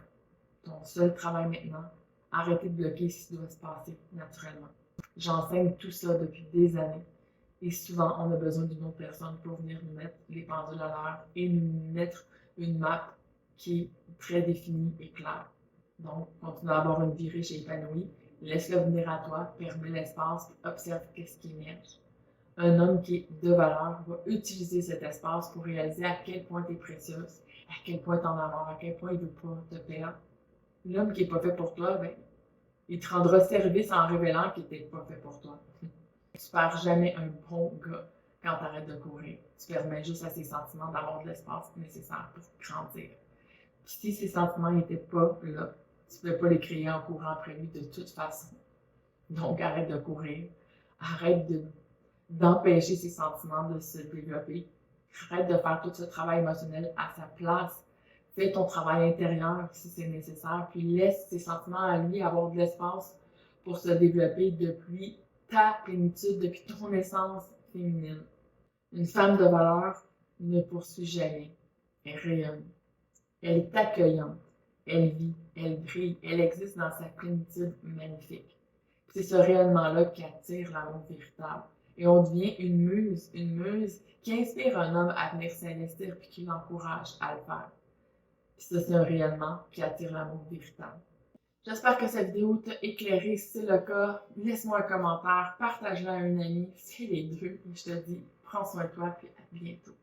ton seul travail maintenant, arrêtez de bloquer ce qui doit se passer naturellement. J'enseigne tout ça depuis des années et souvent on a besoin d'une autre personne pour venir nous mettre les pendules à l'heure et nous mettre une map qui est très définie et claire. Donc, continue à avoir une vie riche et épanouie, laisse-le venir à toi, permets l'espace, observe qu'est-ce qui émerge. Un homme qui est de valeur va utiliser cet espace pour réaliser à quel point tu es précieuse, à quel point tu en amour, à quel point il ne veut pas te perdre. L'homme qui n'est pas fait pour toi, ben, il te rendra service en révélant qu'il n'était pas fait pour toi. Tu ne perds jamais un bon gars quand tu arrêtes de courir. Tu permets juste à ces sentiments d'avoir de l'espace nécessaire pour grandir. Puis si ces sentiments n'étaient pas là, tu ne pouvais pas les créer en courant après lui de toute façon. Donc arrête de courir. Arrête d'empêcher ces sentiments de se développer. Arrête de faire tout ce travail émotionnel à sa place. Fais ton travail intérieur si c'est nécessaire, puis laisse ces sentiments à lui avoir de l'espace pour se développer depuis ta plénitude, depuis ton essence féminine. Une femme de valeur ne poursuit jamais. Elle rayonne. Elle est accueillante. Elle vit. Elle brille. Elle existe dans sa plénitude magnifique. C'est ce rayonnement-là qui attire l'amour véritable. Et on devient une muse qui inspire un homme à venir s'investir puis qui l'encourage à le faire. Puis ça, c'est un rayonnement qui attire l'amour véritable. J'espère que cette vidéo t'a éclairé. Si c'est le cas, laisse-moi un commentaire, partage-la à un ami, fais les deux. Et je te dis, prends soin de toi, puis à bientôt.